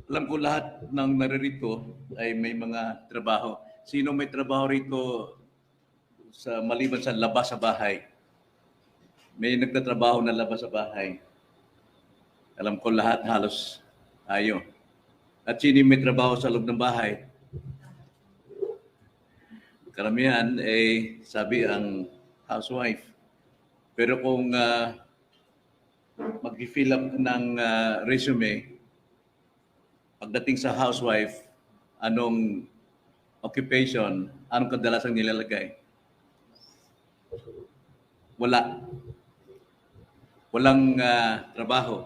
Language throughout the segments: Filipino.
Alam ko lahat ng naririto ay may mga trabaho. Sino may trabaho rito sa maliban sa labas sa bahay? May nagtatrabaho na labas sa bahay. Alam ko lahat halos tayo. At sino may trabaho sa loob ng bahay? Karamihan ay sabi ang housewife. Pero kung mag-fill up ng resume, pagdating sa housewife, anong occupation, anong kadalasang nilalagay? Wala. Walang trabaho.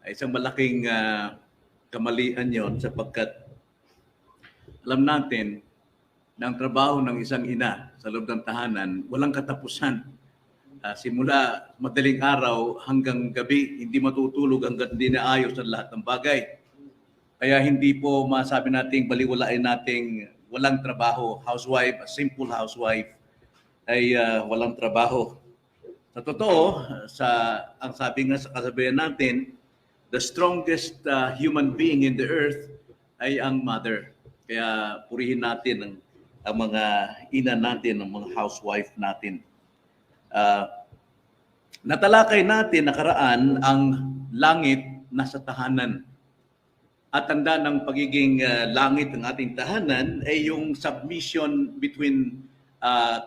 Ay isang malaking kamalian yon sapagkat alam natin na ang trabaho ng isang ina sa loob ng tahanan, walang katapusan. Simula madaling araw hanggang gabi, hindi matutulog hanggang hindi naayos ang lahat ng bagay. Kaya hindi po masabi nating baliwalain nating walang trabaho. Housewife, a simple housewife, ay walang trabaho. Sa totoo, ang sabi nga sa kasabihan natin, the strongest human being in the earth ay ang mother. Kaya purihin natin ang mga ina natin, ang mga housewife natin. Natalakay natin nakaraan ang langit nasa tahanan. At tanda ng pagiging langit ng ating tahanan ay yung submission between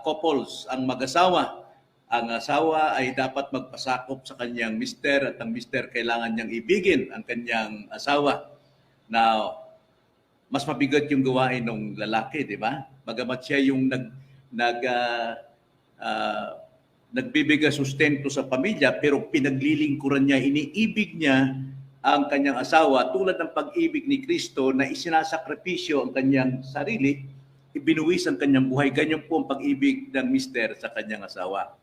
couples, ang mag-asawa. Ang asawa ay dapat magpasakop sa kanyang mister at ang mister kailangan niyang ibigin ang kanyang asawa. Now, mas mabigat yung gawain ng lalaki, di ba? Bagamat siya yung nagbibigay sustento sa pamilya, pero pinaglilingkuran niya, iniibig niya ang kanyang asawa tulad ng pag-ibig ni Kristo na isinasakripisyo ang kanyang sarili, ibinuwis ang kanyang buhay. Ganyan po ang pag-ibig ng mister sa kanyang asawa.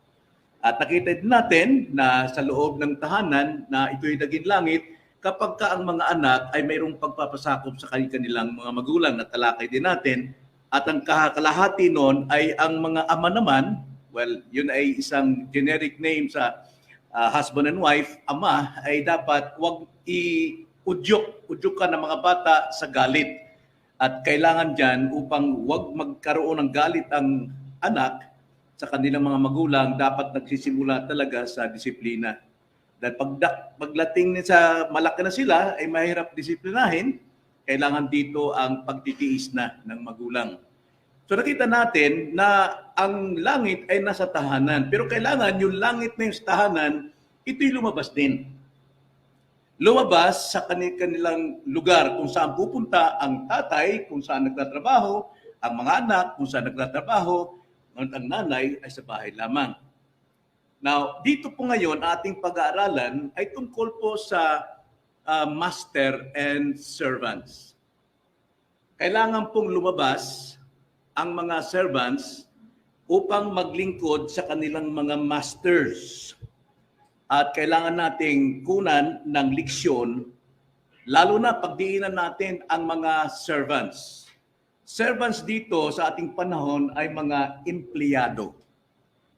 At nakita din natin na sa loob ng tahanan na ito'y naging langit kapag ka ang mga anak ay mayroong pagpapasakop sa kanilang mga magulang. Natalakay din natin. At ang kalahati noon ay ang mga ama naman, well, yun ay isang generic name sa husband and wife, ama ay dapat wag udyok ka ng mga bata sa galit. At kailangan dyan upang wag magkaroon ng galit ang anak sa kanilang mga magulang, dapat nagsisimula talaga sa disiplina. Dahil pagdating sa malaki na sila ay mahirap disiplinahin, kailangan dito ang pagtitiis na ng magulang. So nakita natin na ang langit ay nasa tahanan, pero kailangan yung langit na yung tahanan, ito'y lumabas din. Lumabas sa kanilang lugar kung saan pupunta ang tatay, kung saan nagtatrabaho, ang mga anak, kung saan nagtatrabaho, at ang nanay ay sa bahay lamang. Now, dito po ngayon, ating pag-aaralan ay tungkol po sa master and servants. Kailangan pong lumabas ang mga servants upang maglingkod sa kanilang mga masters. At kailangan nating kunan ng leksyon, lalo na pagdiinan natin ang mga servants. Servants dito sa ating panahon ay mga empleyado,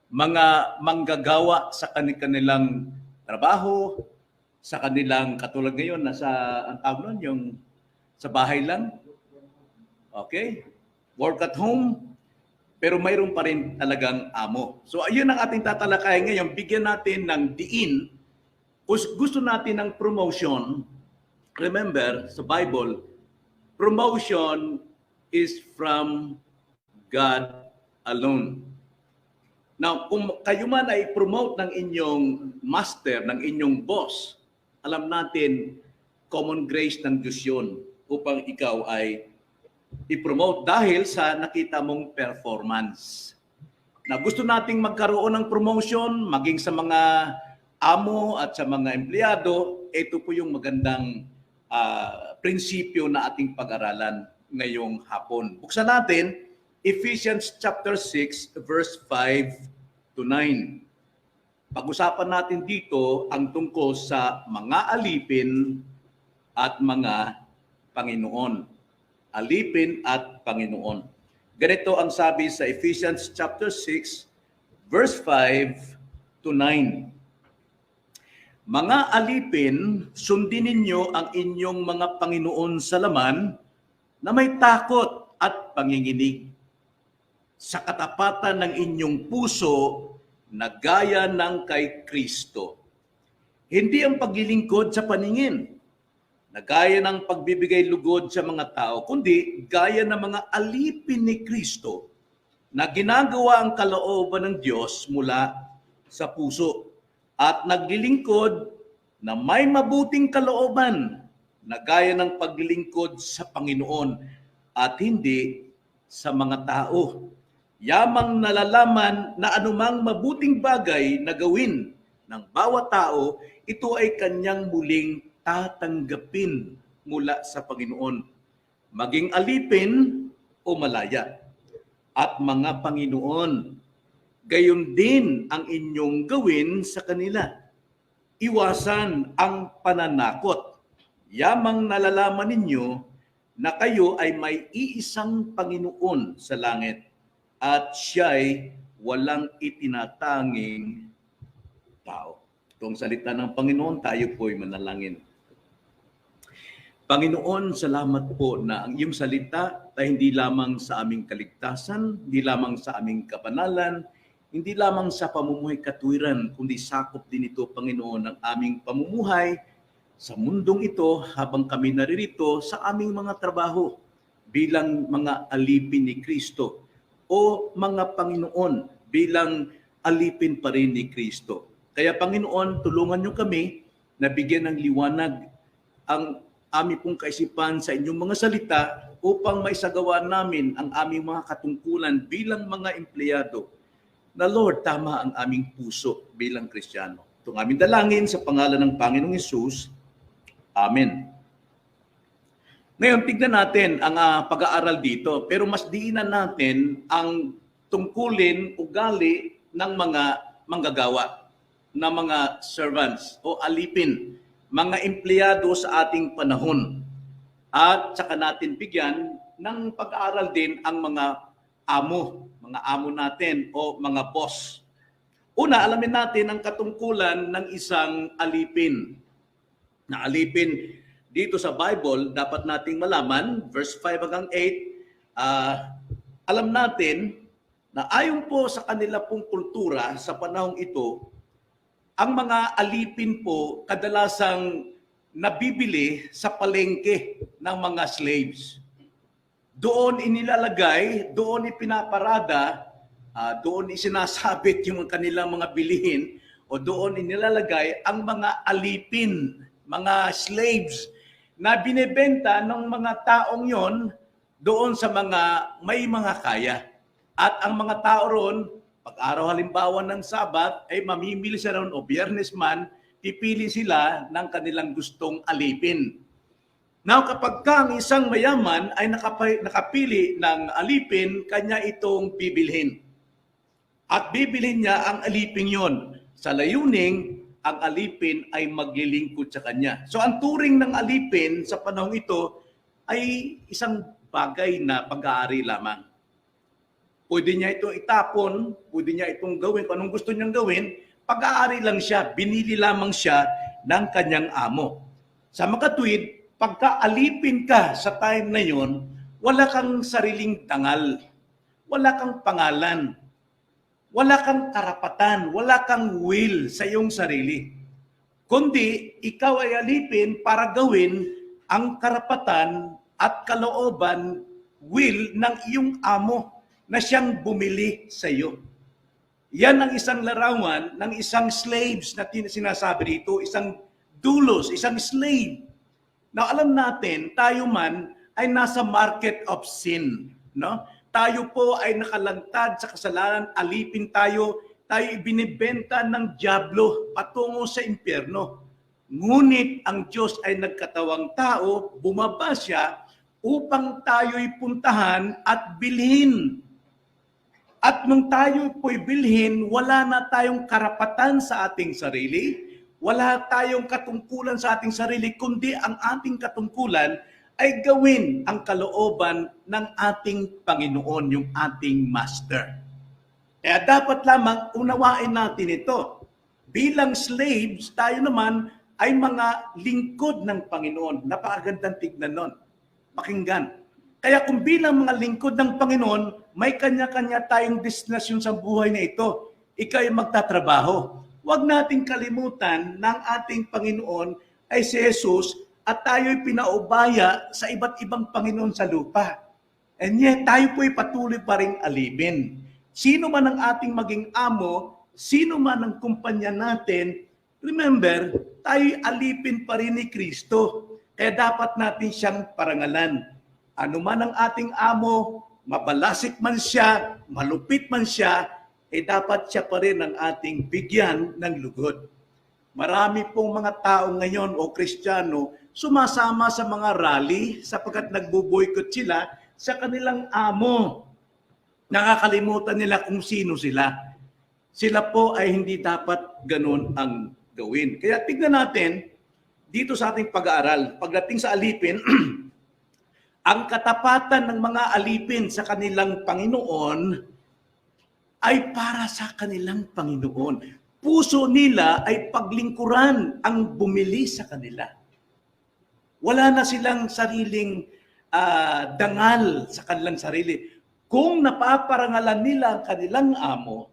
mga manggagawa sa kanilang trabaho, sa kanilang katulad ngayon nasa ang tawag nun, yung sa bahay lang. Okay? Work at home, pero mayroon pa rin talagang amo. So ayun ang ating tatalakayin ngayon. Bigyan natin ng diin. Kung gusto natin ng promotion, remember sa Bible, promotion is from God alone. Now, kung kayo man ay promote ng inyong master, ng inyong boss, alam natin, common grace ng Diyos yun upang ikaw ay i-promote dahil sa nakita mong performance. Na gusto nating magkaroon ng promotion, maging sa mga amo at sa mga empleyado, ito po yung magandang prinsipyo na ating pag-aralan ngayong hapon. Buksan natin Ephesians chapter 6 verse 5 to 9. Pag-usapan natin dito ang tungkol sa mga alipin at mga Panginoon. Alipin at Panginoon. Ganito ang sabi sa Ephesians chapter 6 verse 5 to 9. Mga alipin, sundin ninyo ang inyong mga Panginoon sa laman na may takot at panginginig sa katapatan ng inyong puso na gaya ng kay Kristo. Hindi ang paglilingkod sa paningin na gaya ng pagbibigay lugod sa mga tao, kundi gaya ng mga alipin ni Kristo na ginagawa ang kalooban ng Diyos mula sa puso at naglilingkod na may mabuting kalooban na gaya ng paglilingkod sa Panginoon at hindi sa mga tao. Yamang nalalaman na anumang mabuting bagay na gawin ng bawat tao, ito ay kanyang muling tatanggapin mula sa Panginoon, maging alipin o malaya. At mga Panginoon, gayon din ang inyong gawin sa kanila. Iwasan ang pananakot. Yamang nalalaman ninyo na kayo ay may iisang Panginoon sa langit at siya'y walang itinatanging tao. Itong salita ng Panginoon, tayo po'y manalangin. Panginoon, salamat po na ang iyong salita ay hindi lamang sa aming kaligtasan, hindi lamang sa aming kapanalan, hindi lamang sa pamumuhay katwiran, kundi sakop din ito, Panginoon, ng aming pamumuhay sa mundong ito habang kami naririto sa aming mga trabaho bilang mga alipin ni Kristo o mga Panginoon bilang alipin pa rin ni Kristo. Kaya Panginoon, tulungan niyo kami na bigyan ng liwanag ang aming pong kaisipan sa inyong mga salita upang maisagawa namin ang aming mga katungkulan bilang mga empleyado. Na Lord, tama ang aming puso bilang Kristiyano. Itong aming dalangin sa pangalan ng Panginoong Hesus. Amen. Ngayon, tignan natin ang pag-aaral dito. Pero mas diinan natin ang tungkulin, ugali ng mga manggagawa, ng mga servants o alipin, mga empleyado sa ating panahon. At saka natin bigyan ng pag-aaral din ang mga amo natin o mga boss. Una, alamin natin ang katungkulan ng isang alipin. Na alipin dito sa Bible, dapat nating malaman, verse 5 hanggang 8, alam natin na ayon po sa kanila pong kultura sa panahong ito, ang mga alipin po kadalasang nabibili sa palengke ng mga slaves. Doon inilalagay, doon ipinaparada, doon isinasabit yung kanilang mga bilihin o doon inilalagay ang mga alipin, mga slaves na binebenta ng mga taong yon doon sa mga may mga kaya. At ang mga tao ron, pag-araw halimbawa ng Sabat, ay mamimili sila ron o Biyernes man, pipili sila ng kanilang gustong alipin. Now, kapag ang isang mayaman ay nakapili ng alipin, kanya itong bibilhin. At bibilhin niya ang alipin yon. Sa layuning, ang alipin ay maglilingkod sa kanya. So, ang turing ng alipin sa panahong ito ay isang bagay na pag-aari lamang. Pwede niya itong itapon, pwede niya itong gawin, kung anong gusto niyang gawin, pag-aari lang siya, binili lamang siya ng kanyang amo. Sa makatwid, pagka alipin ka sa time na yon, wala kang sariling dangal, wala kang pangalan, wala kang karapatan, wala kang will sa iyong sarili. Kundi, ikaw ay alipin para gawin ang karapatan at kalooban, will ng iyong amo na siyang bumili sa iyo. Yan ang isang larawan ng isang slaves na sinasabi dito, isang doulos, isang slave. Now, alam natin, tayo man ay nasa market of sin. No? Tayo po ay nakalantad sa kasalanan, alipin tayo ibinibenta ng dyablo patungo sa impyerno. Ngunit ang Diyos ay nagkatawang tao, bumaba siya upang tayo'y puntahan at bilhin. At nung tayo po'y bilhin, wala na tayong karapatan sa ating sarili, wala tayong katungkulan sa ating sarili, kundi ang ating katungkulan ay gawin ang kalooban ng ating Panginoon, yung ating Master. Kaya dapat lamang unawain natin ito. Bilang slaves, tayo naman ay mga lingkod ng Panginoon. Napakagandang tignan nun. Pakinggan. Kaya kung bilang mga lingkod ng Panginoon, may kanya-kanya tayong destinasyon sa buhay na ito. Ikaw ay magtatrabaho. Huwag nating kalimutan ng ating Panginoon ay si Jesus at tayo'y pinaubaya sa iba't ibang Panginoon sa lupa. And yet, tayo po'y patuloy pa rin alipin. Sino man ang ating maging amo, sino man ang kumpanya natin, remember, tayo'y alipin pa rin ni Kristo. Kaya dapat natin siyang parangalan. Ano man ang ating amo, mabalasik man siya, malupit man siya, dapat siya pa rin ang ating bigyan ng lugod. Marami pong mga tao ngayon o Kristiyano sumasama sa mga rally sapagkat nagbo-boycott sila sa kanilang amo. Nakakalimutan nila kung sino sila. Sila po ay hindi dapat ganun ang gawin. Kaya tignan natin dito sa ating pag-aaral, pagdating sa alipin, ang katapatan ng mga alipin sa kanilang Panginoon ay para sa kanilang Panginoon. Puso nila ay paglingkuran ang bumili sa kanila. Wala na silang sariling dangal sa kanilang sarili. Kung napaparangalan nila ang kanilang amo,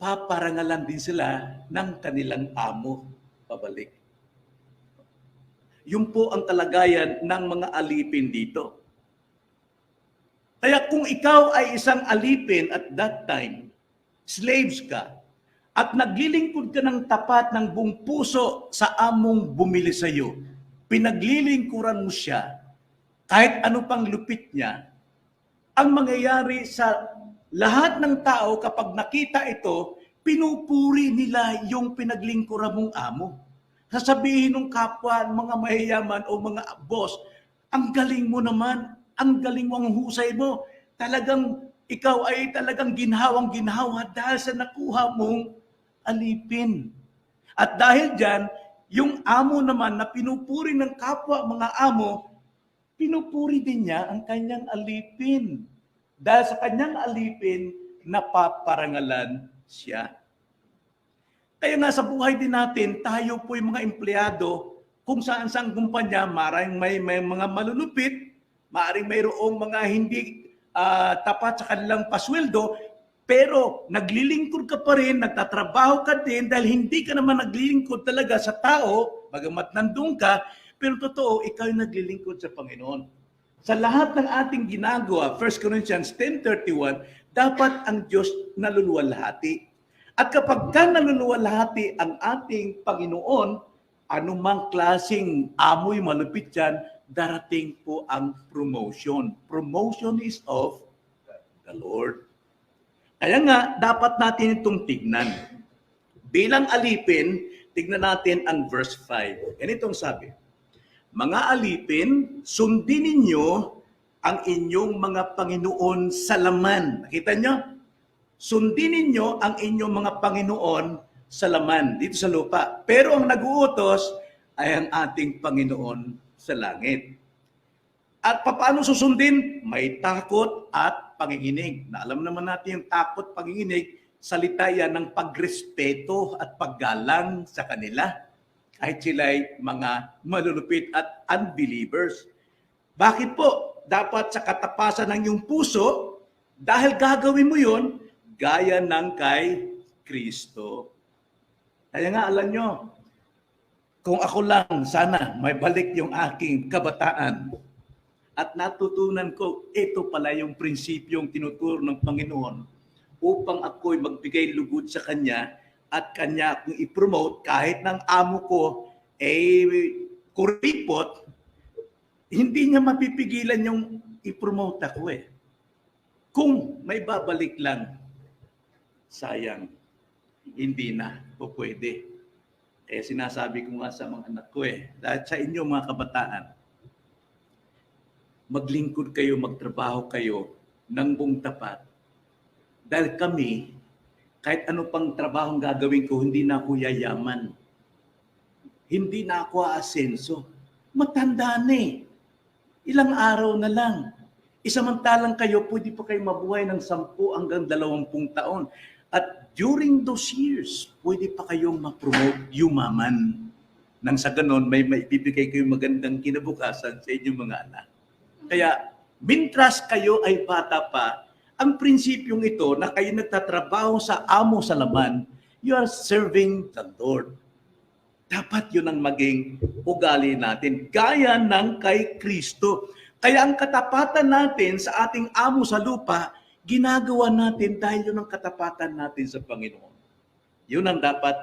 paparangalan din sila ng kanilang amo pabalik. Yun po ang kalagayan ng mga alipin dito. Kaya kung ikaw ay isang alipin at that time, slaves ka, at naglilingkod ka ng tapat ng buong puso sa among bumili sa iyo, pinaglilingkuran mo siya, kahit ano pang lupit niya, ang mangyayari sa lahat ng tao kapag nakita ito, pinupuri nila yung pinaglingkuran mong amo. Sasabihin ng kapwa, mga mayayaman o mga boss, ang galing mo naman, ang galing mo, ang husay mo. Talagang ikaw ay talagang ginhawang-ginhawa dahil sa nakuha mong alipin. At dahil dyan, yung amo naman na pinupuri ng kapwa mga amo, pinupuri din niya ang kanyang alipin. Dahil sa kanyang alipin, napaparangalan siya. Kaya nga sa buhay din natin, tayo po yung mga empleyado, kung saan-saan kumpanya, maaaring may mga malulupit, maaaring mayroong mga hindi tapat sa kanilang pasweldo, pero naglilingkod ka pa rin, nagtatrabaho ka din dahil hindi ka naman naglilingkod talaga sa tao, bagamat nandun ka, pero totoo, ikaw yung naglilingkod sa Panginoon. Sa lahat ng ating ginagawa, 1 Corinthians 10:31, dapat ang Diyos naluluwalhati. At kapag ka naluluwalhati ang ating Panginoon, anumang klaseng amoy malupit dyan, darating po ang promotion. Promotion is of the Lord. Kaya nga, dapat natin itong tignan. Bilang alipin, tignan natin ang verse 5. Ganitong sabi, mga alipin, sundin ninyo ang inyong mga Panginoon sa laman. Nakita nyo? Sundin ninyo ang inyong mga Panginoon sa laman, dito sa lupa. Pero ang nag-uutos ay ang ating Panginoon sa langit. At paano susundin? May takot at panginginig. Na alam naman natin yung takot, panginginig, salita yan ng pagrespeto at paggalang sa kanila. Kahit sila'y mga malulupit at unbelievers. Bakit po? Dapat sa katapasan ng iyong puso, dahil gagawin mo yun, gaya ng kay Kristo. Kaya nga, alam nyo, kung ako lang, sana may balik yung aking kabataan at natutunan ko, ito pala yung prinsipyong tinuturo ng Panginoon upang ako'y magbigay lugod sa Kanya at Kanya akong i-promote kahit ng amo ko kuripot, hindi niya mapipigilan yung i-promote ako eh. Kung may babalik lang, sayang, hindi na po pwede. Sinasabi ko nga sa mga anak ko dahil sa inyo mga kabataan, maglingkod kayo, magtrabaho kayo ng buong tapat. Dahil kami, kahit ano pang trabaho gagawin ko, hindi na ako yayaman. Hindi na ako aasenso. Matanda na Ilang araw na lang. Isamantalang kayo, pwede pa kayo mabuhay ng 10 hanggang 20 taon. At during those years, pwede pa kayong ma-promote yumaman. Nang sa ganon, may maibibigay kayong magandang kinabukasan sa inyong mga anak. Kaya, mintras kayo ay bata pa, ang prinsipyong ito na kayo nagtatrabaho sa amo sa laman, you are serving the Lord. Dapat yun ang maging ugali natin, gaya ng kay Kristo. Kaya ang katapatan natin sa ating amo sa lupa, ginagawa natin dahil yun ang katapatan natin sa Panginoon. Yun ang dapat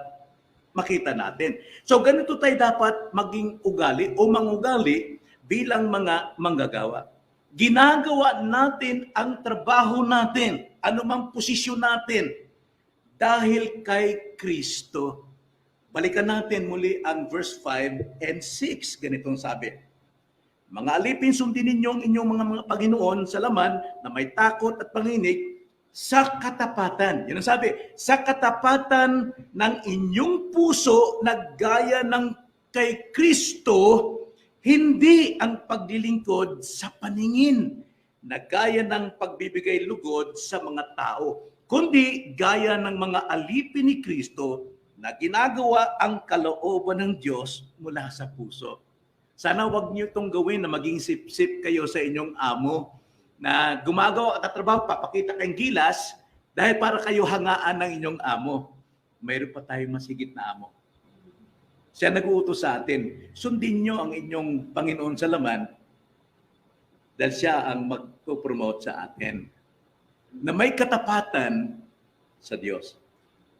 makita natin. So ganito tayo dapat maging ugali o mangugali bilang mga manggagawa. Ginagawa natin ang trabaho natin, anumang posisyon natin, dahil kay Kristo. Balikan natin muli ang verse 5 and 6. Ganitong sabi, mga alipin, sundin ninyo ang inyong mga Panginoon sa laman na may takot at panginig sa katapatan. Yan ang sabi, sa katapatan ng inyong puso na gaya ng kay Kristo, hindi ang paglilingkod sa paningin na gaya ng pagbibigay lugod sa mga tao, kundi gaya ng mga alipin ni Kristo na ginagawa ang kalooban ng Diyos mula sa puso. Sana wag niyo itong gawin na maging sip-sip kayo sa inyong amo, na gumagawa at trabaho, papakita kayong gilas dahil para kayo hangaan ng inyong amo. Mayroon pa tayong masigit na amo. Siya nag-uutos sa atin, sundin nyo ang inyong Panginoon sa laman dahil siya ang mag-promote sa atin na may katapatan sa Diyos.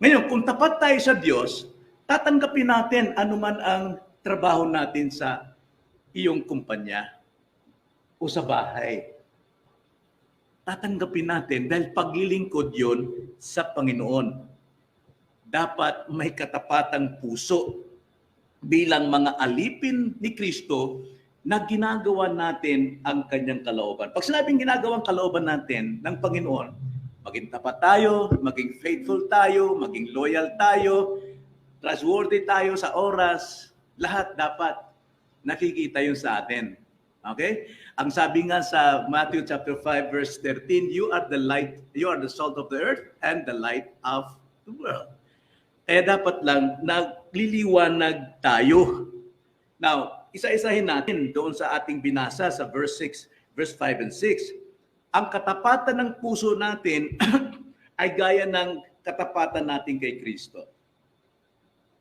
Ngayon, kung tapat tayo sa Diyos, tatanggapin natin anuman ang trabaho natin sa iyong kumpanya o sa bahay. Tatanggapin natin dahil paglilingkod yon sa Panginoon. Dapat may katapatang puso bilang mga alipin ni Kristo na ginagawa natin ang kanyang kalooban. Pag sinabing ginagawang kalooban natin ng Panginoon, maging tapat tayo, maging faithful tayo, maging loyal tayo, trustworthy tayo sa oras, lahat dapat nakikita yun sa atin. Okay? Ang sabi nga sa Matthew chapter 5 verse 13, you are the light, you are the salt of the earth and the light of the world. Kaya dapat lang nagliliwanag tayo. Now, isa-isahin natin doon sa ating binasa sa verse 6, verse 5 and 6. Ang katapatan ng puso natin ay gaya ng katapatan natin kay Kristo.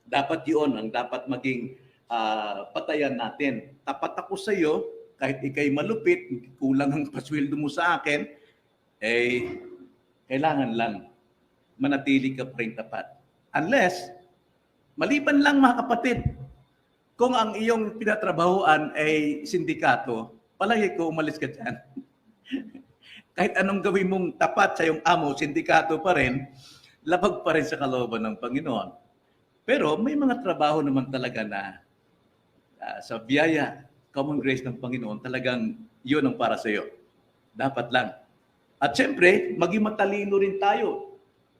Dapat yun ang dapat maging patayan natin. Tapat ako sa iyo, kahit ikay malupit, kulang ang pasweldo mo sa akin, eh, kailangan lang manatili ka pa rin tapat. Unless, maliban lang mga kapatid, kung ang iyong pinatrabahuan ay sindikato, palagi ko umalis ka dyan. Kahit anong gawin mong tapat sa iyong amo, sindikato pa rin, labag pa rin sa kalooban ng Panginoon. Pero may mga trabaho naman talaga na sa biyaya, common grace ng Panginoon, talagang yun ang para sa iyo. Dapat lang. At siyempre, maging matalino rin tayo.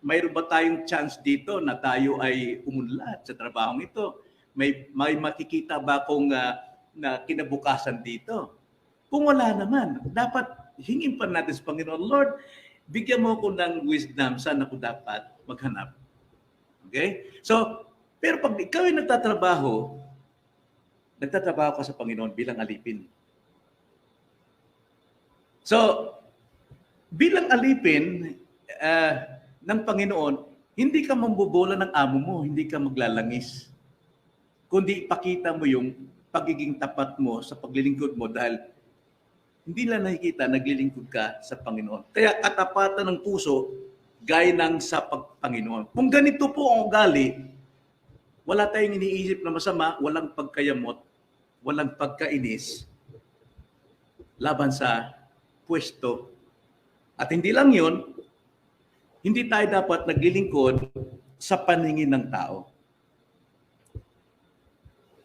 Mayroon ba tayong chance dito na tayo ay umunlad sa trabahong ito? May makikita ba kung na kinabukasan dito? Kung wala naman, dapat hingin pa natin sa Panginoon, Lord, bigyan mo ako ng wisdom saan ako dapat maghanap. Okay? So, pero pag ikaw ay nagtatrabaho ka sa Panginoon bilang alipin. So, bilang alipin ng Panginoon, hindi ka mambobola ng amo mo, hindi ka maglalangis. Kundi ipakita mo yung pagiging tapat mo sa paglilingkod mo dahil hindi lang nakikita, naglilingkod ka sa Panginoon. Kaya katapatan ng puso, gaya ng sa Panginoon. Kung ganito po ang ugali, wala tayong iniisip na masama, walang pagkayamot, walang pagkainis laban sa pwesto. At hindi lang yun, hindi tayo dapat naglilingkod sa paningin ng tao.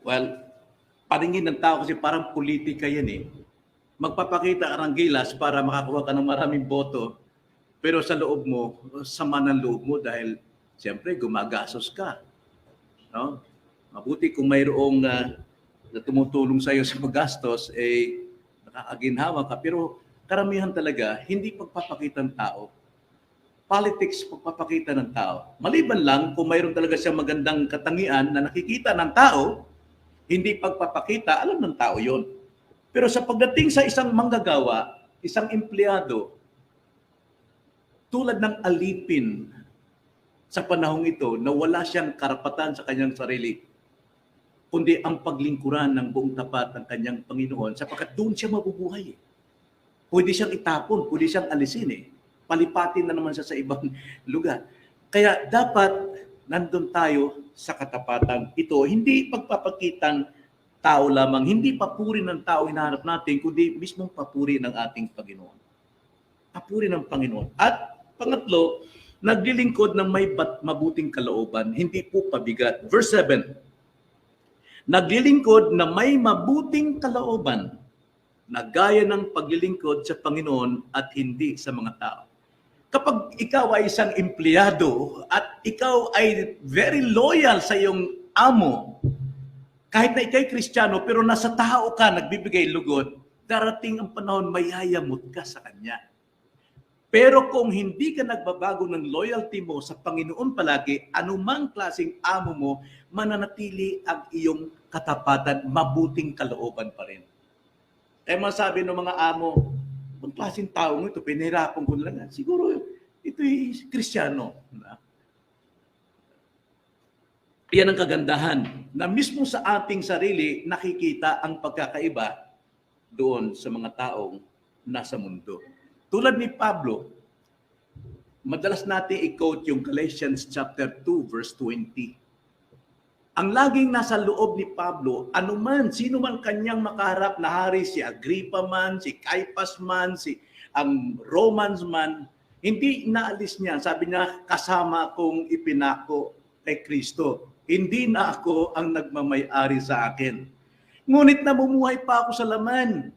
Well, paningin ng tao kasi parang politika yan eh. Magpapakita ka ng gilas para makakuha ka ng maraming boto, pero sa loob mo, sama ng loob mo dahil siyempre gumagasos ka. No? Mabuti kung mayroong na tumutulong sa iyo sa paggastos, eh nakakaginhawa ka. Pero karamihan talaga, hindi pagpapakita ng tao politics pagpapakita ng tao. Maliban lang kung mayroon talaga siyang magandang katangian na nakikita ng tao, hindi pagpapakita, alam ng tao yon. Pero sa pagdating sa isang manggagawa, isang empleyado, tulad ng alipin sa panahong ito na wala siyang karapatan sa kanyang sarili, kundi ang paglingkuran ng buong tapat ng kanyang Panginoon sapagkat doon siya mabubuhay. Pwede siyang itapon, pwede siyang alisin palipatin na naman siya sa ibang lugar. Kaya dapat nandun tayo sa katapatan ito. Hindi pagpapakitang tao lamang, hindi papuri ng tao hinahanap natin, kundi mismong papuri ng ating Panginoon. Papuri ng Panginoon. At pangatlo, naglilingkod ng may mabuting kalooban, hindi po pabigat. Verse 7, naglilingkod na may mabuting kalooban, na gaya ng paglilingkod sa Panginoon at hindi sa mga tao. Kapag ikaw ay isang empleyado at ikaw ay very loyal sa iyong amo, kahit na ikay Kristiyano pero nasa tao ka nagbibigay lugod, darating ang panahon mayayamot ka sa kanya. Pero kung hindi ka nagbabago ng loyalty mo sa Panginoon palagi, anumang klaseng amo mo, mananatili ang iyong katapatan, mabuting kalooban pa rin. Kaya masabi ng mga amo, ang klaseng tao mo ito, pinahirapan ko lang. Siguro ito'y Kristiyano. Yan ang kagandahan na mismo sa ating sarili nakikita ang pagkakaiba doon sa mga taong nasa mundo. Tulad ni Pablo, madalas natin i-quote yung Galatians chapter 2 verse 20. Ang laging nasa loob ni Pablo, anuman, sino man kanyang makaharap na hari, si Agrippa man, si Caiaphas man, ang Romans man, hindi inaalis niya. Sabi niya, kasama kong ipinako kay Kristo. Hindi na ako ang nagmamay-ari sa akin. Ngunit namumuhay pa ako sa laman.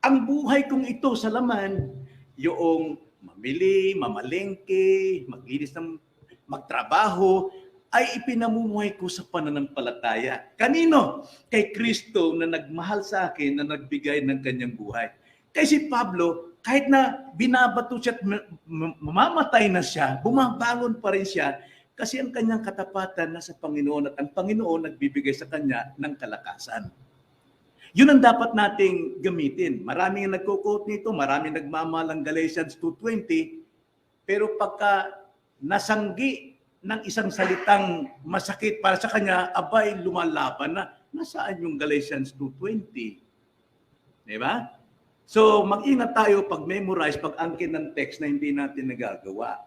Ang buhay kong ito sa laman, yung mamili, mamalengke, maglinis ng magtrabaho, ay ipinamumuhay ko sa pananampalataya. Kanino? Kay Kristo na nagmahal sa akin, na nagbigay ng kanyang buhay. Kaya si Pablo, kahit na binabato siya at mamamatay na siya, bumabangon pa rin siya kasi ang kanyang katapatan nasa Panginoon at ang Panginoon nagbibigay sa kanya ng kalakasan. Yun ang dapat nating gamitin. Maraming nagko-quote nito, maraming nagmamalang Galatians 2:20, pero pagka nasanggi ng isang salitang masakit para sa kanya, abay, lumalaban na. Nasaan yung Galatians 2:20? Diba? So, mag-ingat tayo pag-memorize, pag-angkin ng text na hindi natin nagagawa.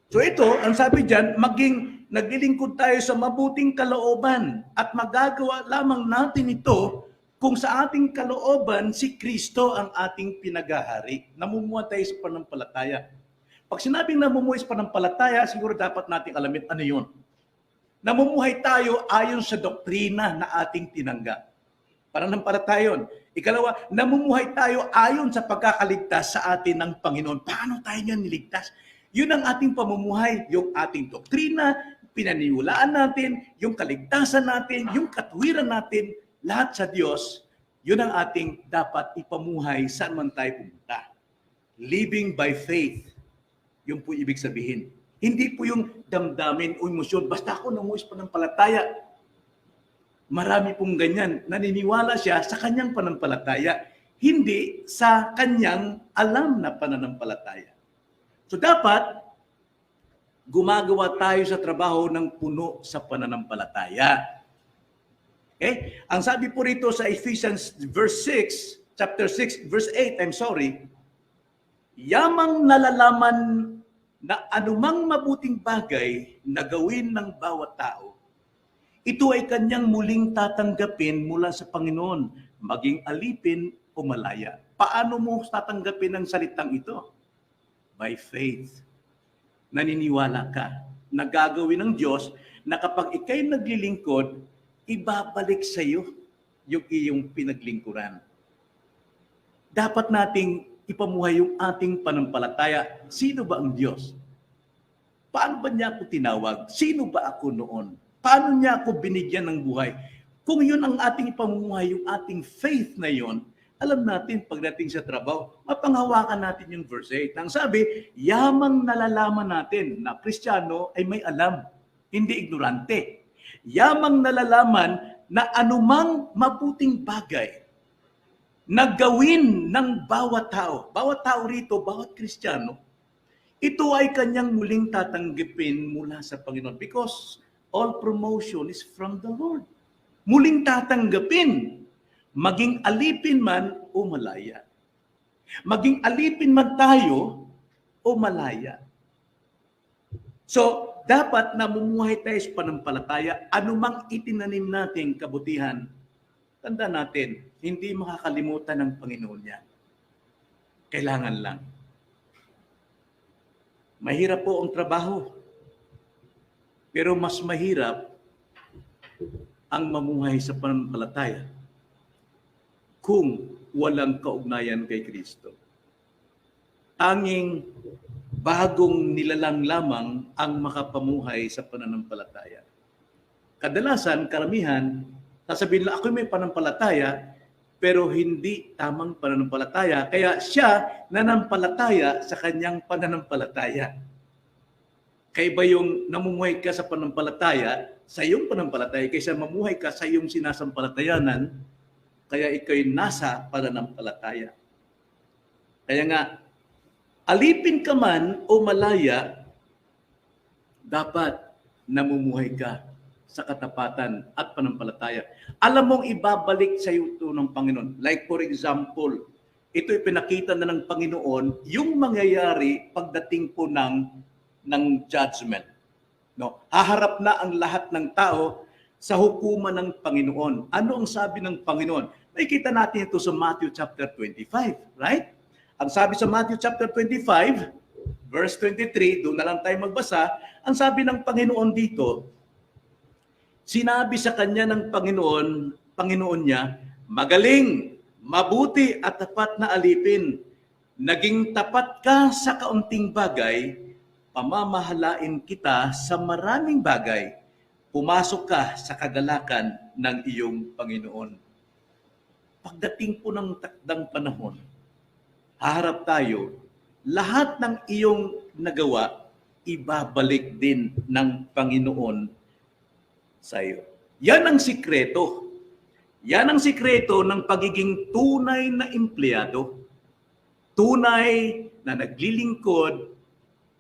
So ito, ang sabi dyan, maging naglilingkod tayo sa mabuting kalooban at magagawa lamang natin ito kung sa ating kalooban si Kristo ang ating pinagahari. Namumuha tayo sa pananampalataya. Pag sinabing namumuhay sa pananampalataya, siguro dapat nating alamin ano yun. Namumuhay tayo ayon sa doktrina na ating tinanggap. Pananampalataya yun. Ikalawa, namumuhay tayo ayon sa pagkakaligtas sa atin ng Panginoon. Paano tayo niyan niligtas? Yun ang ating pamumuhay, yung ating doktrina, pinaniniwalaan natin, yung kaligtasan natin, yung katuwiran natin, lahat sa Diyos, yun ang ating dapat ipamuhay saan man tayo pumunta. Living by faith. Yung po ibig sabihin. Hindi po yung damdamin o emosyon. Basta ako namuhis pananampalataya. Marami pong ganyan. Naniniwala siya sa kanyang pananampalataya. Hindi sa kanyang alam na pananampalataya. So dapat, gumagawa tayo sa trabaho ng puno sa pananampalataya. Okay? Ang sabi po rito sa Ephesians chapter 6, verse 8, yamang nalalaman na anumang mabuting bagay na gawin ng bawat tao, ito ay kanyang muling tatanggapin mula sa Panginoon, maging alipin o malaya. Paano mo tatanggapin ang salitang ito? By faith. Naniniwala ka na gagawin ng Diyos na kapag ikay naglilingkod, ibabalik sa iyo yung iyong pinaglingkuran. Dapat nating ipamuhay yung ating panampalataya. Sino ba ang Diyos? Paano ba niya ako tinawag? Sino ba ako noon? Paano niya ako binigyan ng buhay? Kung yun ang ating ipamuhay, yung ating faith na yun, Alam natin pagdating sa trabaho, mapanghawakan natin yung verse 8. Ang sabi, yamang nalalaman natin na Kristiyano ay may alam, hindi ignorante. Yamang nalalaman na anumang mabuting bagay na gawin ng bawat tao rito, bawat Kristiyano, ito ay kanyang muling tatanggapin mula sa Panginoon because all promotion is from the Lord. Muling tatanggapin, maging alipin man o malaya. Maging alipin man tayo o malaya. So, dapat namumuhay tayo sa panampalataya, anumang itinanim nating kabutihan, tanda natin, hindi makakalimutan ng Panginoon niya. Kailangan lang. Mahirap po ang trabaho. Pero mas mahirap ang mamuhay sa pananampalataya kung walang kaugnayan kay Kristo. Tanging bagong nilalang lamang ang makapamuhay sa pananampalataya. Kadalasan, karamihan, sasabihin nila, ako may pananampalataya, pero hindi tamang pananampalataya. Kaya siya nanampalataya sa kanyang pananampalataya. Kaiba yung namumuhay ka sa pananampalataya, sa iyong pananampalataya, kaysa mamuhay ka sa iyong sinasampalatayanan, kaya ikaw'y nasa pananampalataya. Kaya nga, alipin ka man o malaya, dapat namumuhay ka sa katapatan at pananampalataya. Alam mong ibabalik sa iyo ito ng Panginoon. Like for example, ito ipinakita na ng Panginoon yung mangyayari pagdating po ng judgment. No? Haharap na ang lahat ng tao sa hukuman ng Panginoon. Ano ang sabi ng Panginoon? Nakikita natin ito sa Matthew chapter 25, right? Ang sabi sa Matthew chapter 25, verse 23, doon na lang tayo magbasa, ang sabi ng Panginoon dito, sinabi sa kanya ng Panginoon niya, magaling, mabuti at tapat na alipin. Naging tapat ka sa kaunting bagay, pamamahalain kita sa maraming bagay. Pumasok ka sa kagalakan ng iyong Panginoon. Pagdating po ng takdang panahon, haharap tayo, lahat ng iyong nagawa, ibabalik din ng Panginoon sa iyo. Yan ang sikreto. Yan ang sikreto ng pagiging tunay na empleyado. Tunay na naglilingkod,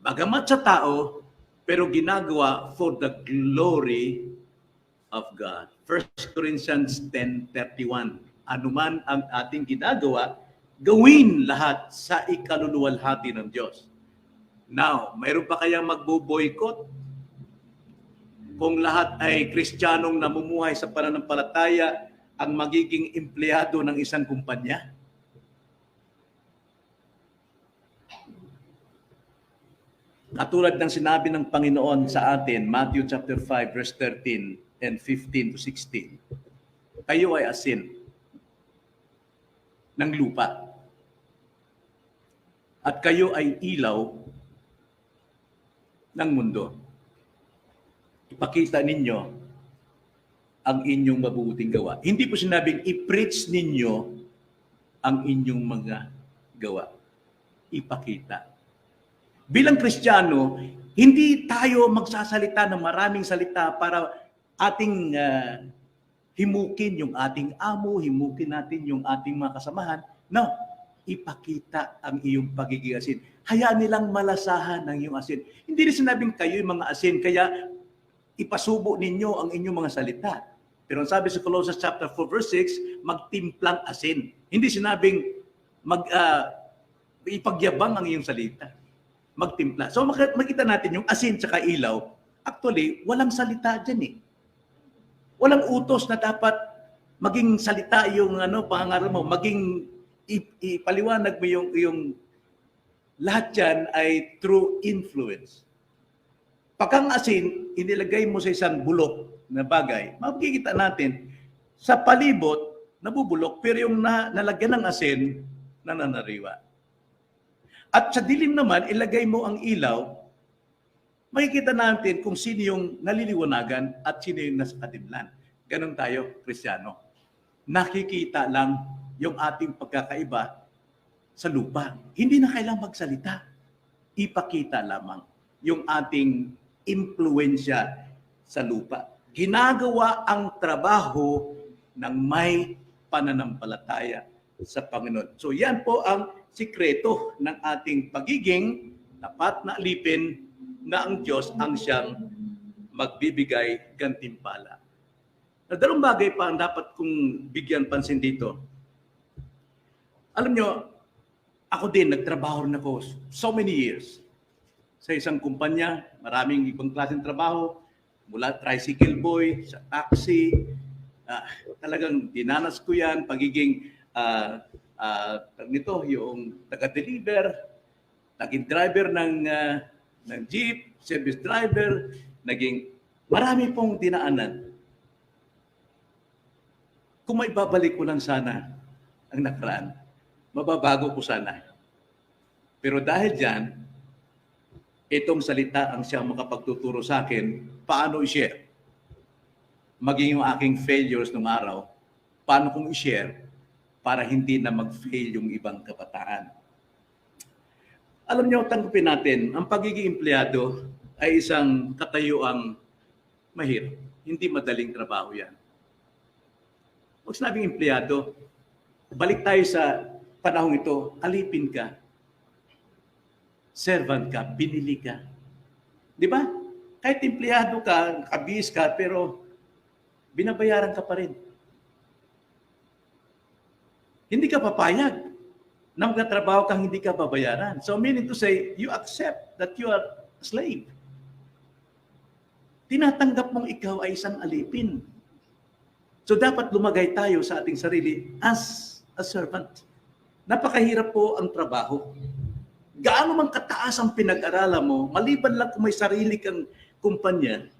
bagamat sa tao, pero ginagawa for the glory of God. 1 Corinthians 10:31. Anuman ang ating ginagawa, gawin lahat sa ikaluluwalhati ng Diyos. Now, mayroon pa kayang magbo-boycott? Kung lahat ay Kristiyanong namumuhay sa pananampalataya ang magiging empleyado ng isang kumpanya? Katulad ng sinabi ng Panginoon sa atin, Matthew chapter 5, verse 13 and 15 to 16, kayo ay asin ng lupa at kayo ay ilaw ng mundo. Ipakita ninyo ang inyong mabubuting gawa. Hindi po sinabing i-preach ninyo ang inyong mga gawa. Ipakita. Bilang Kristiyano, hindi tayo magsasalita ng maraming salita para ating himukin yung ating amo, himukin natin yung ating mga kasamahan. No, ipakita ang iyong pagiging asin. Hayaan nilang malasahan ng iyong asin. Hindi rin sinabing kayo yung mga asin, kaya ipasubo ninyo ang inyong mga salita. Pero ang sabi sa Colossians chapter 4 verse 6, magtimplang asin. Hindi sinabing ipagyabang ang iyong salita. Magtimpla. So makita natin yung asin tsaka ilaw, actually, walang salita dyan eh. Walang utos na dapat maging salita yung pangaral mo, maging ipaliwanag mo yung lahat yan ay through influence. Pagkang asin, inilagay mo sa isang bulok na bagay, makikita natin, sa palibot, nabubulok, pero yung nalagyan ng asin, nananariwa. At sa dilim naman, ilagay mo ang ilaw, makikita natin kung sino yung naliliwanagan at sino yung nasa kadimlan. Ganon tayo, Kristiyano. Nakikita lang yung ating pagkakaiba sa lupa. Hindi na kailangang magsalita. Ipakita lamang yung ating impluensya sa lupa. Ginagawa ang trabaho ng may pananampalataya sa Panginoon. So yan po ang sikreto ng ating pagiging tapat na alipin na ang Diyos ang siyang magbibigay gantimpala. Dalawang bagay pa ang dapat kong bigyan pansin dito. Alam nyo, ako din, nagtrabaho rin ako so many years sa isang kumpanya, maraming ibang klaseng trabaho, mula tricycle boy, sa taxi, talagang dinanas ko yan, pagiging nito, yung taga-deliver, naging driver ng jeep, service driver, naging marami pong dinaanan. Kung may babalik ko lang sana ang nakaraan, mababago ko sana. Pero dahil dyan, itong salita ang siyang makapagtuturo sa akin, paano i-share? Maging yung aking failures nung araw, paano kong i-share para hindi na mag-fail yung ibang kabataan. Alam niyo, tanggapin natin, ang pagiging empleyado ay isang katayuang mahirap. Hindi madaling trabaho yan. Huwag sinabing empleyado, balik tayo sa panahong ito, alipin ka, servant ka, binili ka. Di ba? Kahit empleyado ka, kabis ka, pero binabayaran ka pa rin. Hindi ka papayag na magtatrabaho kang hindi ka babayaran. So meaning to say, you accept that you are a slave. Tinatanggap mong ikaw ay isang alipin. So dapat lumagay tayo sa ating sarili as a servant. Napakahirap po ang trabaho. Gaano man kataas ang pinag-aralan mo, maliban lang kung may sarili kang kumpanya,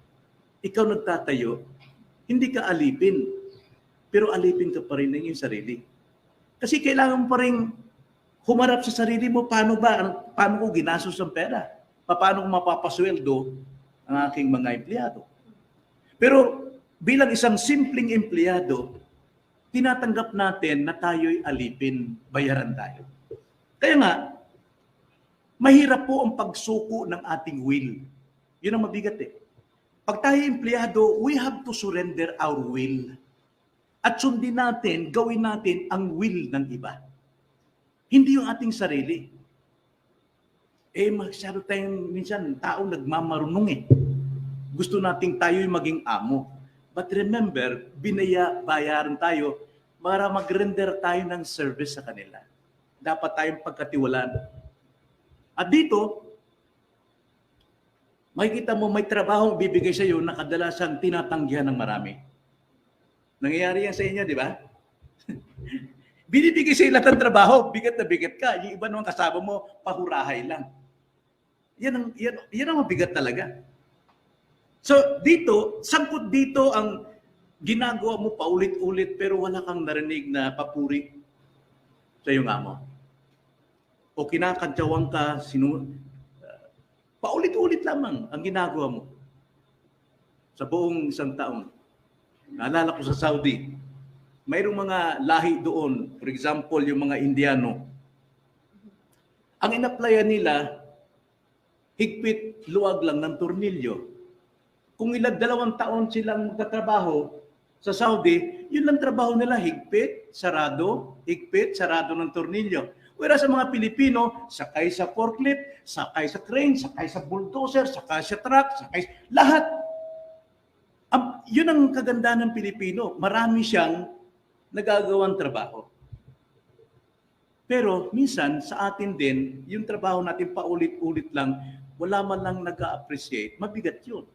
ikaw nagtatayo, hindi ka alipin. Pero alipin ka pa rin ng iyong sarili. Kasi kailangan mo pa rin humarap sa sarili mo, paano ko ginastos ang pera? Paano ko mapapasweldo ang aking mga empleyado? Pero bilang isang simpleng empleyado, tinatanggap natin na tayo'y alipin, bayaran tayo. Kaya nga, mahirap po ang pagsuko ng ating will. Yun ang mabigat eh. Pag tayo empleyado, we have to surrender our will. At sundin natin, gawin natin ang will ng iba. Hindi yung ating sarili. Masyado tayong minsan taong nagmamarunong eh. Gusto nating tayo'y maging amo. But remember, bayaran tayo para mag-render tayo ng service sa kanila. Dapat tayong pagkatiwalaan. At dito, makikita mo may trabaho bibigay sa iyo na kadalasan tinatanggihan ng marami. Nangyayari yan sa inyo, di ba? Binibigay sa iyo lahat ng trabaho, bigat na bigat ka. Yung iba naman kasama mo, pahurahay lang. Yan ang mabigat talaga. So dito, sangkot dito ang ginagawa mo paulit-ulit pero wala kang narinig na papuri sa iyong amo. O kinakantsawan ka, paulit-ulit lamang ang ginagawa mo sa buong isang taon. Naalala ko sa Saudi, mayroong mga lahi doon, for example, yung mga Indiano. Ang in-applyan nila, higpit luwag lang ng tornilyo. Kung ilang 2 taon silang magtatrabaho sa Saudi, yun lang trabaho nila, higpit, sarado ng tornilyo. Whereas sa mga Pilipino, sakay sa forklift, sakay sa crane, sakay sa bulldozer, sakay sa truck, lahat. Yun ang kagandahan ng Pilipino. Marami siyang nagagawang trabaho. Pero minsan, sa atin din, yung trabaho natin paulit-ulit lang, wala man lang nag-a-appreciate, mabigat yun.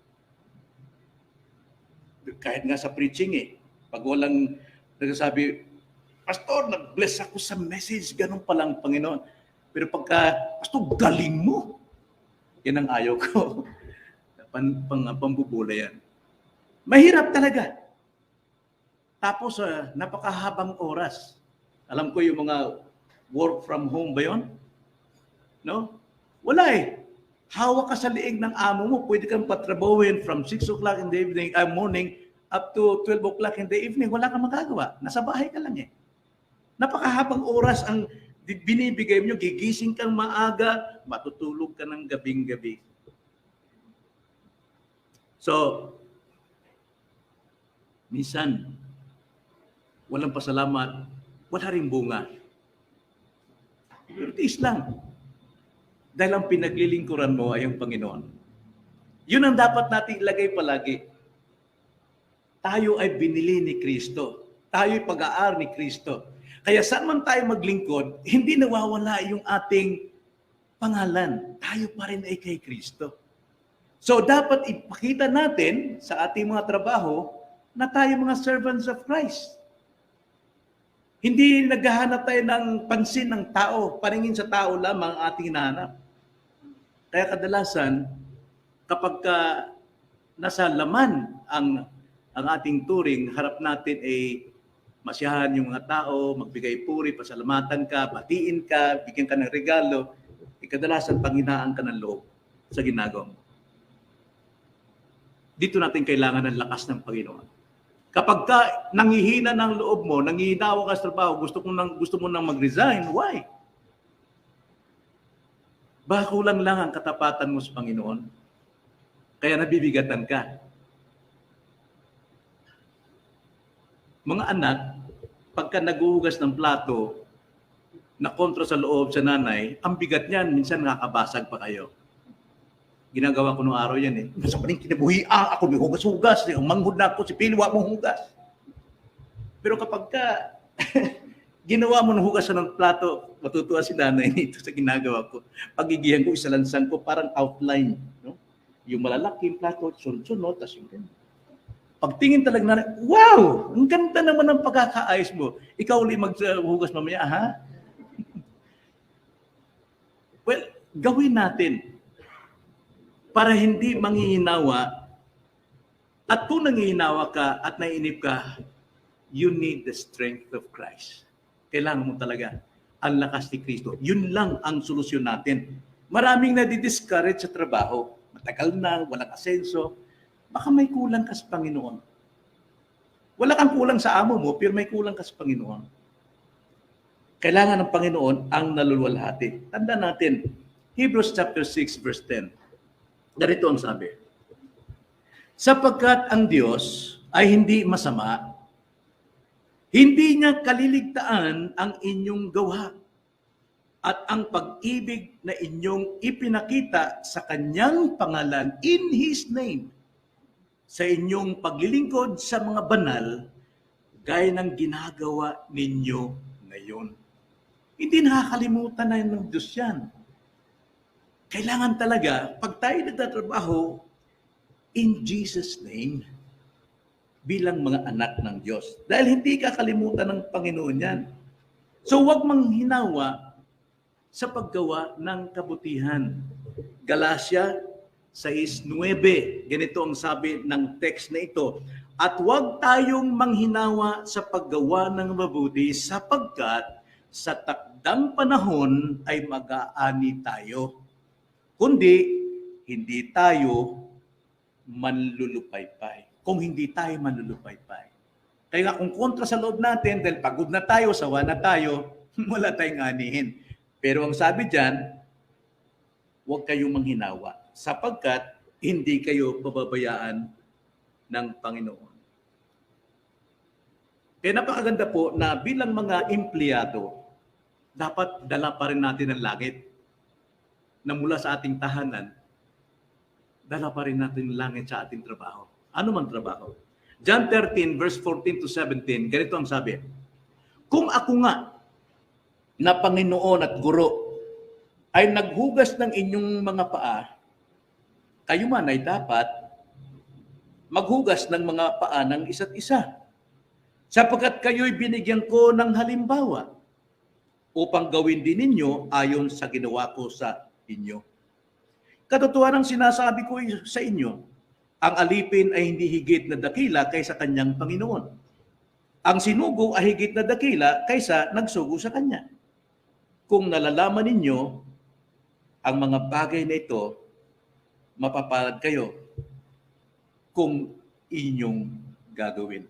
Kahit nga sa preaching eh, pag walang nagsasabi, Pastor, nag-bless ako sa message, ganun palang Panginoon. Pero pagka, Pastor, galing mo. Yan ang ayaw ko. Pambubula yan. Mahirap talaga. Tapos, napakahabang oras. Alam ko yung mga work from home ba yun? No? Wala eh. Hawak ka sa liig ng amo mo. Pwede kang patrabahuin from 6 o'clock in the evening, morning up to 12 o'clock in the evening. Wala kang magagawa. Nasa bahay ka lang eh. Napakahabang oras ang binibigay mo, gigising kang maaga, matutulog ka ng gabing-gabi. So, minsan, walang pasalamat, wala ring bunga. Pero tiis lang. Dahil ang pinaglilingkuran mo ay ang Panginoon. Yun ang dapat natin ilagay palagi. Tayo ay binili ni Kristo. Tayo ay pag-aari ni Kristo. Kaya saan man tayo maglingkod, hindi nawawala yung ating pangalan. Tayo pa rin ay kay Kristo. So dapat ipakita natin sa ating mga trabaho na tayo mga servants of Christ. Hindi naghahanap tayo ng pansin ng tao, paningin sa tao lamang ating hinahanap. Kaya kadalasan, kapag nasa laman ang ating turing, harap natin ay masiyahan yung mga tao, magbigay puri, pasalamatan ka, batiin ka, bigyan ka ng regalo, kadalasan panghinaan ka ng loob sa ginagawa mo. Dito natin kailangan ng lakas ng Panginoon. Kapag ka nanghihina ng loob mo, nanghihinawa ka sa trabaho, gusto mo nang mag-resign, why? Baka kulang lang ang katapatan mo sa Panginoon. Kaya nabibigatan ka. Mga anak, pagka naguhugas ng plato, na kontra sa loob sa nanay, ang bigat niyan, minsan nakakabasag pa kayo. Ginagawa ko noong araw yan eh. Masa pa rin kinabuhi, ako may hugas-hugas. Manghud na ako, si Pilwa mong hugas. Pero kapag ka ginawa mo ng hugasan ng plato, matutuwa si nanay nito sa ginagawa ko. Pagigihan ko, isalansan ko, parang outline. No? Yung malalaking plato, sunod-sunod, tapos yung ganyan. Pagtingin talaga na, wow! Ang ganda naman ng pagkakaayos mo. Ikaw ulit maghugas mamaya, ha? Well, gawin natin para hindi manghihinawa. At kung nanghihinawa ka at naiinip ka, you need the strength of Christ. Kailangan mo talaga ang lakas ni Kristo. Yun lang ang solusyon natin. Maraming nadi-discourage sa trabaho. Matagal na, walang asenso. Baka may kulang ka sa Panginoon. Wala kang kulang sa amo mo, pero may kulang ka sa Panginoon. Kailangan ng Panginoon ang naluluwalhati. Tanda natin, Hebrews chapter 6 verse 10. Ganito ang sabi. Sapagkat ang Diyos ay hindi masama, hindi niya kaliligtaan ang inyong gawa at ang pag-ibig na inyong ipinakita sa kanyang pangalan in His name sa inyong paglilingkod sa mga banal gaya ng ginagawa ninyo ngayon. Hindi nakakalimutan na ng Diyos yan. Kailangan talaga, pag tayo nagtatrabaho, in Jesus' name, bilang mga anak ng Diyos. Dahil hindi kakalimutan ng Panginoon yan. So huwag manghinawa sa paggawa ng kabutihan. Galatia 6:9. Ganito ang sabi ng text na ito. At huwag tayong manghinawa sa paggawa ng mabuti sapagkat sa takdang panahon ay mag-aani tayo. Kundi hindi tayo manlulupaypay. Kung hindi tayo manlulupaypay. Kaya nga kung kontra sa loob natin, dahil pagod na tayo, sawa na tayo, wala tayong anihin. Pero ang sabi dyan, huwag kayong manghinawa sapagkat hindi kayo pababayaan ng Panginoon. Kaya napakaganda po na bilang mga empleyado, dapat dala pa rin natin ang langit na mula sa ating tahanan, dala pa rin natin ang langit sa ating trabaho. Ano man trabaho? John 13 verse 14 to 17, ganito ang sabi. Kung ako nga na Panginoon at Guro ay naghugas ng inyong mga paa, kayo man ay dapat maghugas ng mga paa ng isa't isa. Sapagkat kayo'y binigyan ko ng halimbawa upang gawin din ninyo ayon sa ginawa ko sa inyo. Katotohanan ang sinasabi ko sa inyo, ang alipin ay hindi higit na dakila kaysa kanyang Panginoon. Ang sinugo ay higit na dakila kaysa nagsugo sa kanya. Kung nalalaman ninyo ang mga bagay na ito, mapapalad kayo kung inyong gagawin.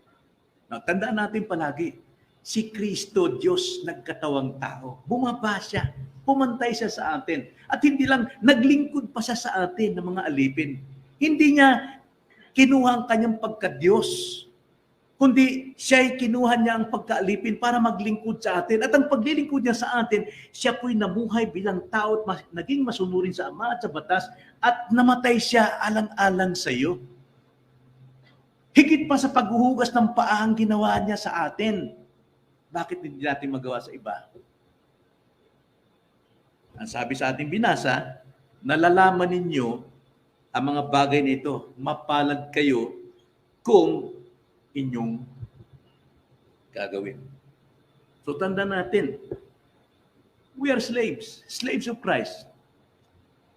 Now, tandaan natin palagi, Si Kristo, Diyos, nagkatawang tao. Bumaba siya. Pumantay siya sa atin. At hindi lang, naglingkod pa siya sa atin ng mga alipin. Hindi niya kinuha ang kanyang pagka-Diyos, kundi siya'y kinuha niya ang pagkaalipin para maglingkod sa atin. At ang paglilingkod niya sa atin, siya po'y namuhay bilang tao at naging masunurin sa Ama at sa batas at namatay siya alang-alang sa iyo. Higit pa sa paghuhugas ng paa ang ginawa niya sa atin. Bakit hindi natin magawa sa iba? Ang sabi sa ating binasa, nalalaman ninyo ang mga bagay nito. Mapalad kayo kung inyong gagawin. So tanda natin, we are slaves of Christ.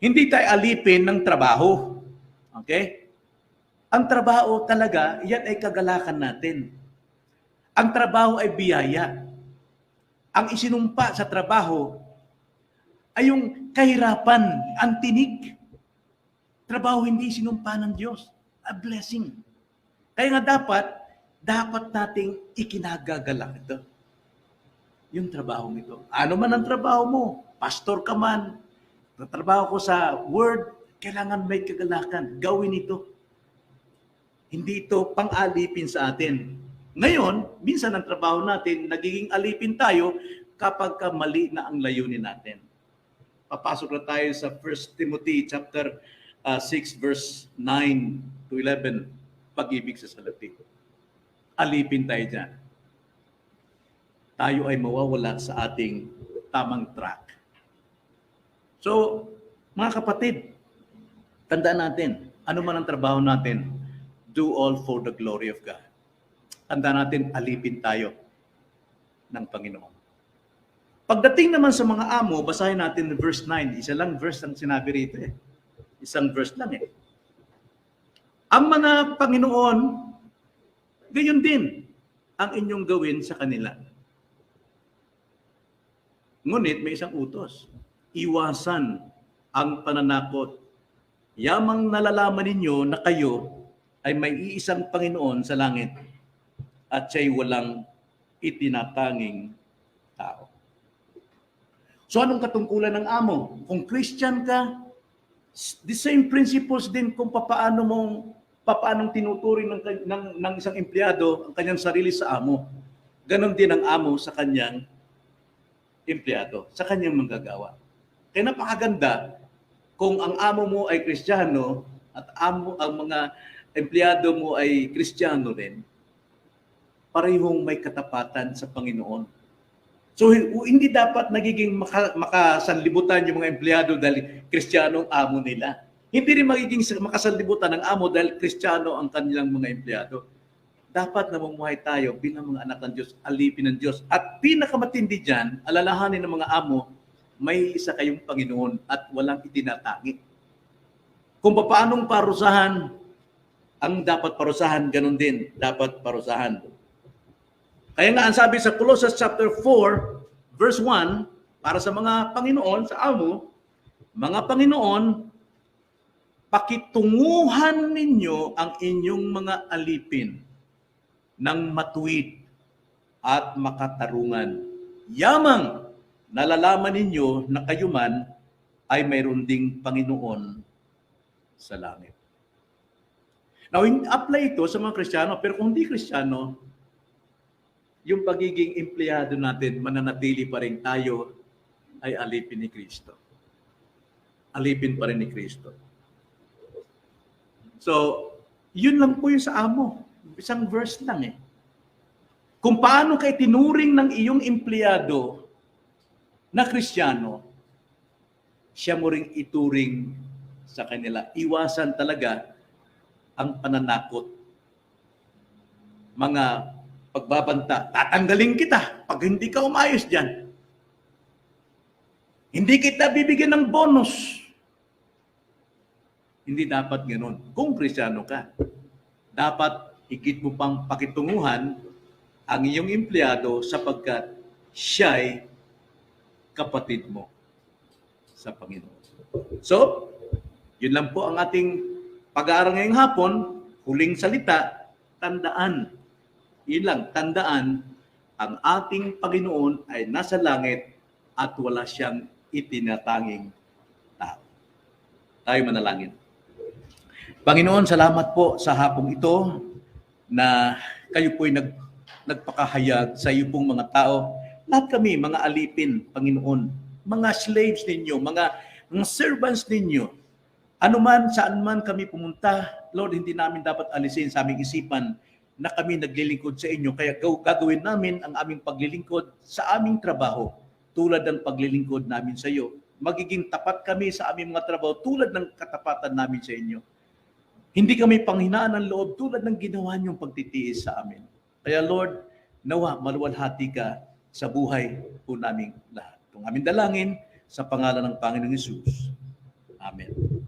Hindi tayo alipin ng trabaho. Okay? Ang trabaho talaga, yan ay kagalakan natin. Ang trabaho ay biyaya. Ang isinumpa sa trabaho ay yung kahirapan, ang tinig. Trabaho hindi isinumpa ng Diyos. A blessing. Kaya nga dapat nating ikinagagalak ito. Yung trabaho nito. Ano man ang trabaho mo, pastor ka man, trabaho ko sa word, kailangan may kagalakan. Gawin ito. Hindi ito pang-alipin sa atin. Ngayon, minsan ang trabaho natin, nagiging alipin tayo kapag mali na ang layunin natin. Papasok na tayo sa 1 Timothy chapter 6 verse 9 to 11. Pag-ibig sa salapi. Alipin tayo dyan. Tayo ay mawawala sa ating tamang track. So, mga kapatid, tandaan natin, ano man ang trabaho natin, do all for the glory of God. Tandaan natin, alipin tayo ng Panginoon. Pagdating naman sa mga amo, basahin natin verse 9. Isa lang verse ang sinabi rito eh. Isang verse lang eh. Ang mga Panginoon, gayon din ang inyong gawin sa kanila. Ngunit may isang utos. Iwasan ang pananakot. Yamang nalalaman ninyo na kayo ay may iisang Panginoon sa langit at siya'y walang itinatanging tao. So anong katungkulan ng amo? Kung Christian ka, the same principles din kung paanong tinuturing ng isang empleyado ang kanyang sarili sa amo. Ganon din ang amo sa kanyang empleyado, sa kanyang manggagawa. Kaya napakaganda kung ang amo mo ay Kristiyano at ang mga empleyado mo ay Kristiyano rin, parehong may katapatan sa Panginoon. So, hindi dapat nagiging makasanlibutan yung mga empleyado dahil Kristiyano ang amo nila. Hindi rin magiging makasanlibutan ng amo dahil Kristiyano ang kanilang mga empleyado. Dapat namumuhay tayo bilang mga anak ng Diyos, alipin ng Diyos. At pinakamatindi dyan, alalahanin ng mga amo, may isa kayong Panginoon at walang itinatangi. Kung paanong parusahan, ang dapat parusahan, ganun din dapat parusahan. Kaya nga ang sabi sa Colossians chapter 4, verse 1, para sa mga Panginoon, sa amo, mga Panginoon, pakitunguhan ninyo ang inyong mga alipin ng matuwid at makatarungan. Yamang nalalaman ninyo na kayo man ay mayroon ding Panginoon sa langit. Now, apply ito sa mga Kristiyano, pero kung hindi Kristiyano, yung pagiging empleyado natin, mananatili pa rin tayo ay alipin ni Kristo. Alipin pa rin ni Kristo. So, yun lang po yung sa amo. Isang verse lang eh. Kung paano kay tinuring ng iyong empleyado na Kristiyano, siya mo ring ituring sa kanila. Iwasan talaga ang pananakot. Mga pagbabanta, tatanggalin kita pag hindi ka umayos dyan. Hindi kita bibigyan ng bonus. Hindi dapat ganoon. Kung Kristiyano ka, dapat higit mo pang pakitunguhan ang iyong empleyado sapagkat siya'y kapatid mo sa Panginoon. So, yun lang po ang ating pag-aaral ngayong hapon. Huling salita, tandaan. Yun lang, tandaan, ang ating Panginoon ay nasa langit at wala siyang itinatanging tao. Tayo manalangin. Panginoon, salamat po sa hapong ito na kayo po'y nagpakahayag sa iyo pong mga tao. Lahat kami, mga alipin, Panginoon, mga slaves ninyo, mga servants ninyo. Anuman, saan man kami pumunta, Lord, hindi namin dapat alisin sa aming isipan na kami naglilingkod sa inyo. Kaya gagawin namin ang aming paglilingkod sa aming trabaho tulad ng paglilingkod namin sa iyo. Magiging tapat kami sa aming mga trabaho tulad ng katapatan namin sa inyo. Hindi kami panghinaan ng loob tulad ng ginawa niyong pagtitiis sa amin. Kaya Lord, nawa maluwalhati ka sa buhay po naming lahat. Itong aming dalangin sa pangalan ng Panginoong Hesus. Amen.